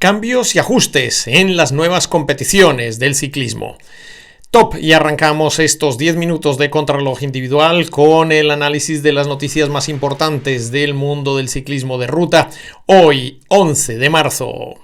Cambios y ajustes en las nuevas competiciones del ciclismo. Top, y arrancamos estos 10 minutos de contrarreloj individual con el análisis de las noticias más importantes del mundo del ciclismo de ruta, hoy 11 de marzo.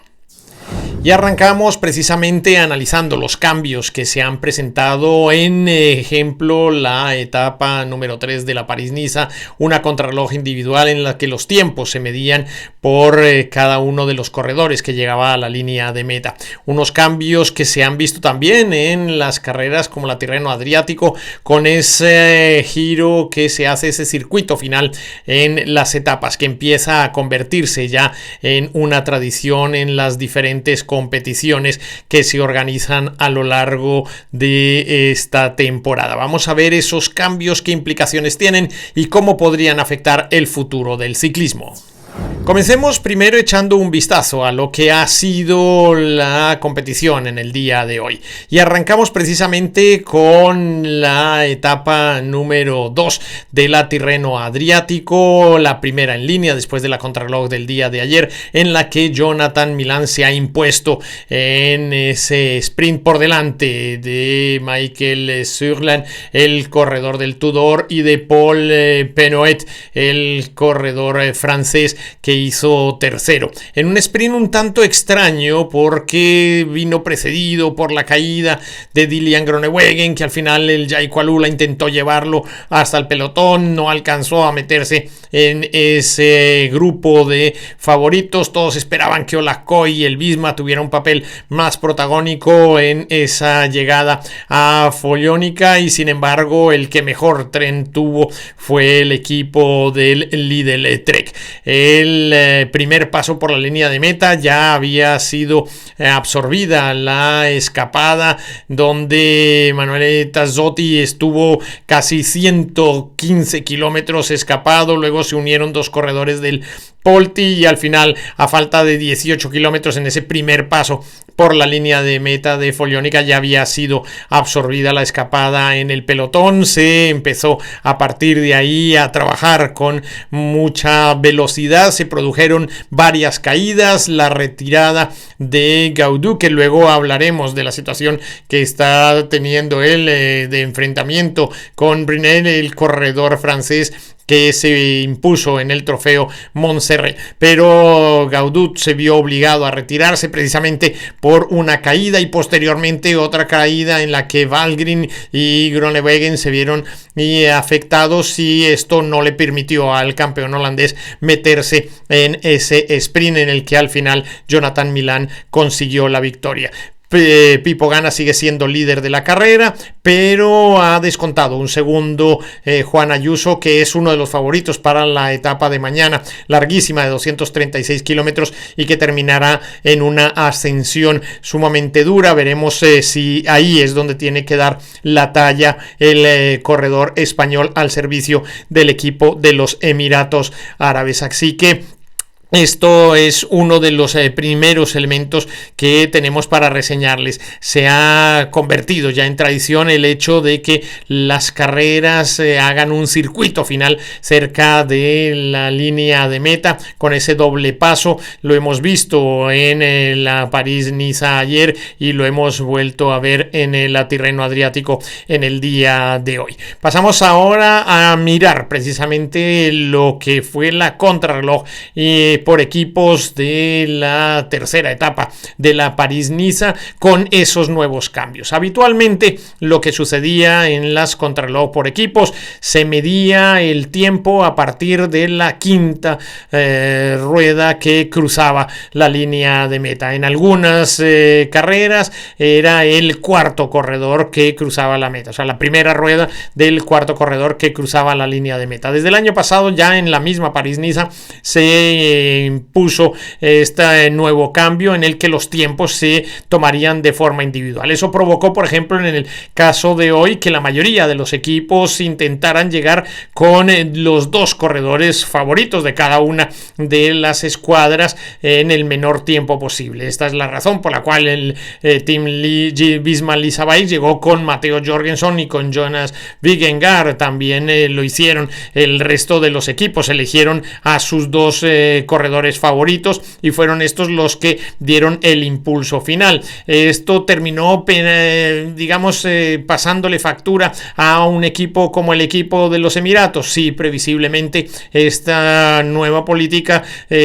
Y arrancamos precisamente analizando los cambios que se han presentado en ejemplo la etapa número 3 de la París-Niza, una contrarreloj individual en la que los tiempos se medían por cada uno de los corredores que llegaba a la línea de meta. Unos cambios que se han visto también en las carreras como la Tirreno Adriático, con ese giro que se hace, ese circuito final en las etapas que empieza a convertirse ya en una tradición en las diferentes competiciones que se organizan a lo largo de esta temporada. Vamos a ver esos cambios, qué implicaciones tienen y cómo podrían afectar el futuro del ciclismo. Comencemos primero echando un vistazo a lo que ha sido la competición en el día de hoy. Y arrancamos precisamente con la etapa número 2 de la Tirreno Adriático, la primera en línea después de la contrarreloj del día de ayer, en la que Jonathan Milán se ha impuesto en ese sprint por delante de Michael Surland, el corredor del Tudor, y de Paul Penoet, el corredor francés, que hizo tercero en un sprint un tanto extraño porque vino precedido por la caída de Dylan Groenewegen, que al final el Jayco Alula intentó llevarlo hasta el pelotón, no alcanzó a meterse en ese grupo de favoritos. Todos esperaban que Olackoy y el Visma tuvieran un papel más protagónico en esa llegada a Follonica, y sin embargo el que mejor tren tuvo fue el equipo del Lidl Trek. El primer paso por la línea de meta ya había sido absorbida la escapada, donde Emanuele Tazzotti estuvo casi 115 kilómetros escapado. Luego se unieron dos corredores del Polti y al final, a falta de 18 kilómetros en ese primer paso por la línea de meta de Follonica, ya había sido absorbida la escapada en el pelotón. Se empezó a partir de ahí a trabajar con mucha velocidad, se produjeron varias caídas, la retirada de Gaudu, que luego hablaremos de la situación que está teniendo él de enfrentamiento con Brunel, el corredor francés que se impuso en el trofeo Montserrat, pero Gaudu se vio obligado a retirarse precisamente por una caída y posteriormente otra caída en la que Valgren y Groenewegen se vieron afectados, y esto no le permitió al campeón holandés meterse en ese sprint en el que al final Jonathan Milán consiguió la victoria. Pipo Ganna sigue siendo líder de la carrera, pero ha descontado un segundo Juan Ayuso, que es uno de los favoritos para la etapa de mañana, larguísima de 236 kilómetros y que terminará en una ascensión sumamente dura. Veremos si ahí es donde tiene que dar la talla el corredor español al servicio del equipo de los Emiratos Árabes. Así que esto es uno de los primeros elementos que tenemos para reseñarles. Se ha convertido ya en tradición el hecho de que las carreras hagan un circuito final cerca de la línea de meta con ese doble paso. Lo hemos visto en la París-Niza ayer y lo hemos vuelto a ver en la Tirreno Adriático en el día de hoy. Pasamos ahora a mirar precisamente lo que fue la contrarreloj por equipos de la tercera etapa de la París-Niza con esos nuevos cambios. Habitualmente lo que sucedía en las contrarreloj por equipos, se medía el tiempo a partir de la quinta rueda que cruzaba la línea de meta. En algunas carreras era el cuarto corredor que cruzaba la meta, o sea, la primera rueda del cuarto corredor que cruzaba la línea de meta. Desde el año pasado, ya en la misma París-Niza, se impuso este nuevo cambio en el que los tiempos se tomarían de forma individual. Eso provocó, por ejemplo, en el caso de hoy, que la mayoría de los equipos intentaran llegar con los dos corredores favoritos de cada una de las escuadras en el menor tiempo posible. Esta es la razón por la cual el Team Visma-Lease Bike llegó con Matteo Jorgensen y con Jonas Vingegaard. También lo hicieron el resto de los equipos, eligieron a sus dos corredores corredores favoritos y fueron estos los que dieron el impulso final. Esto terminó, digamos, pasándole factura a un equipo como el equipo de los Emiratos. Sí, previsiblemente esta nueva política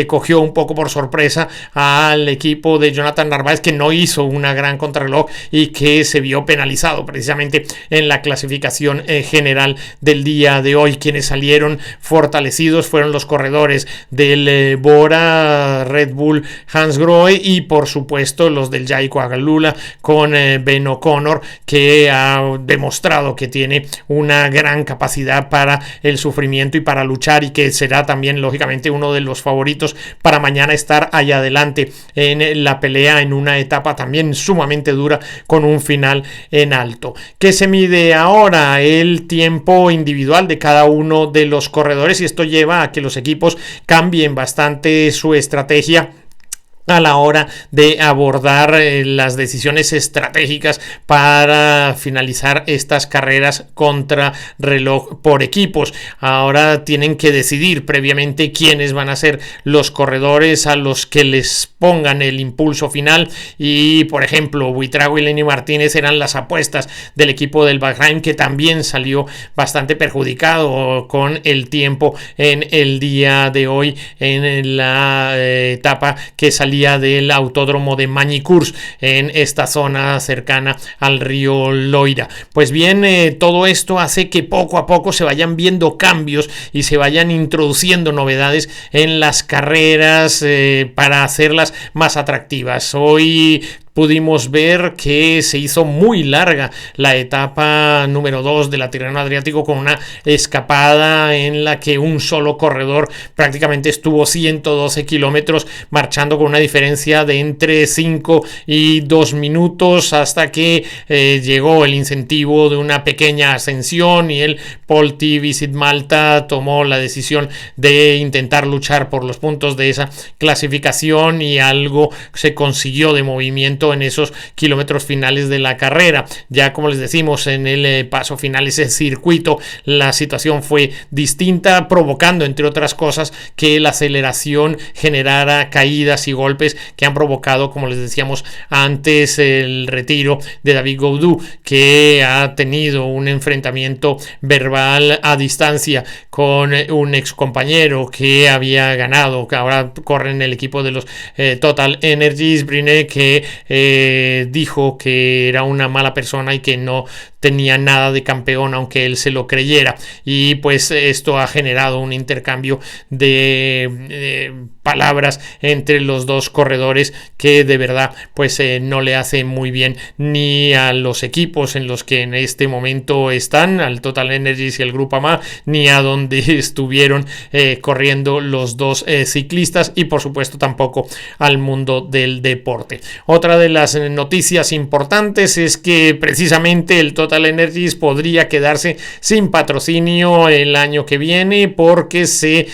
cogió un poco por sorpresa al equipo de Jonathan Narváez, que no hizo una gran contrarreloj y que se vio penalizado precisamente en la clasificación general del día de hoy. Quienes salieron fortalecidos fueron los corredores del Bora, Red Bull, Hansgrohe y por supuesto los del Jayco Agalula con Ben O'Connor, que ha demostrado que tiene una gran capacidad para el sufrimiento y para luchar, y que será también lógicamente uno de los favoritos para mañana estar allá adelante en la pelea en una etapa también sumamente dura con un final en alto. ¿Qué se mide ahora? El tiempo individual de cada uno de los corredores, y esto lleva a que los equipos cambien bastante su estrategia a la hora de abordar las decisiones estratégicas para finalizar estas carreras contra reloj por equipos. Ahora tienen que decidir previamente quiénes van a ser los corredores a los que les pongan el impulso final, y por ejemplo Buitrago y Lenny Martínez eran las apuestas del equipo del Bahrain, que también salió bastante perjudicado con el tiempo en el día de hoy en la etapa que salía del autódromo de Magny-Cours en esta zona cercana al río Loira. Pues bien, todo esto hace que poco a poco se vayan viendo cambios y se vayan introduciendo novedades en las carreras para hacerlas más atractivas. Hoy pudimos ver que se hizo muy larga la etapa número 2 de la Tirreno Adriático, con una escapada en la que un solo corredor prácticamente estuvo 112 kilómetros marchando con una diferencia de entre 5 y 2 minutos hasta que llegó el incentivo de una pequeña ascensión y el Polti Visit Malta tomó la decisión de intentar luchar por los puntos de esa clasificación, y algo se consiguió de movimiento en esos kilómetros finales de la carrera. Ya como les decimos, en el paso final, ese circuito, la situación fue distinta, provocando entre otras cosas que la aceleración generara caídas y golpes que han provocado, como les decíamos antes, el retiro de David Gaudu, que ha tenido un enfrentamiento verbal a distancia con un ex compañero que había ganado, que ahora corre en el equipo de los Total Energies, Briné, que dijo que era una mala persona y que no tenía nada de campeón, aunque él se lo creyera, y pues esto ha generado un intercambio de palabras entre los dos corredores que de verdad pues no le hace muy bien ni a los equipos en los que en este momento están, al Total Energies y el Grupo AMA, ni a donde estuvieron corriendo los dos ciclistas, y por supuesto tampoco al mundo del deporte. Otra de las noticias importantes es que precisamente el Total Energies podría quedarse sin patrocinio el año que viene, porque se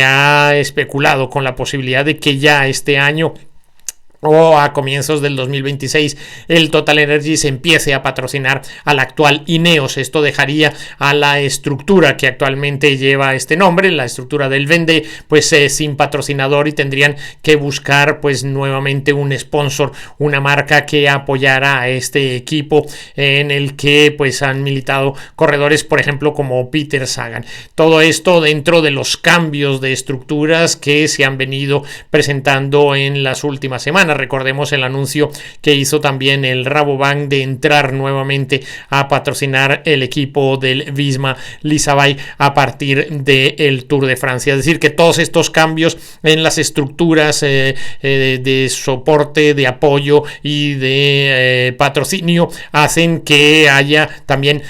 ha especulado con la posibilidad de que ya este año o a comienzos del 2026 el Total Energies empiece a patrocinar al actual Ineos. Esto dejaría a la estructura que actualmente lleva este nombre, la estructura del Vendée, pues sin patrocinador, y tendrían que buscar pues nuevamente un sponsor, una marca que apoyara a este equipo en el que pues han militado corredores, por ejemplo, como Peter Sagan. Todo esto dentro de los cambios de estructuras que se han venido presentando en las últimas semanas. Recordemos el anuncio que hizo también el Rabobank de entrar nuevamente a patrocinar el equipo del Visma Leasabay a partir del Tour de Francia. Es decir, que todos estos cambios en las estructuras de soporte, de apoyo y de patrocinio hacen que haya también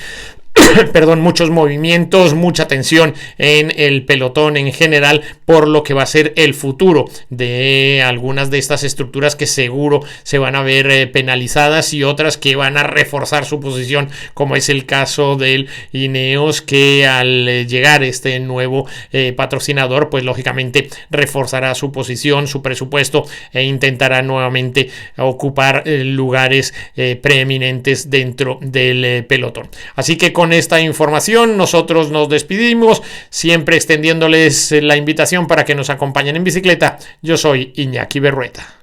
muchos movimientos, mucha tensión en el pelotón en general, por lo que va a ser el futuro de algunas de estas estructuras que seguro se van a ver penalizadas, y otras que van a reforzar su posición, como es el caso del Ineos, que al llegar este nuevo patrocinador, pues lógicamente reforzará su posición, su presupuesto, e intentará nuevamente ocupar lugares preeminentes dentro del pelotón. Así que con con esta información nosotros nos despedimos, siempre extendiéndoles la invitación para que nos acompañen en bicicleta. Yo soy Iñaki Berrueta.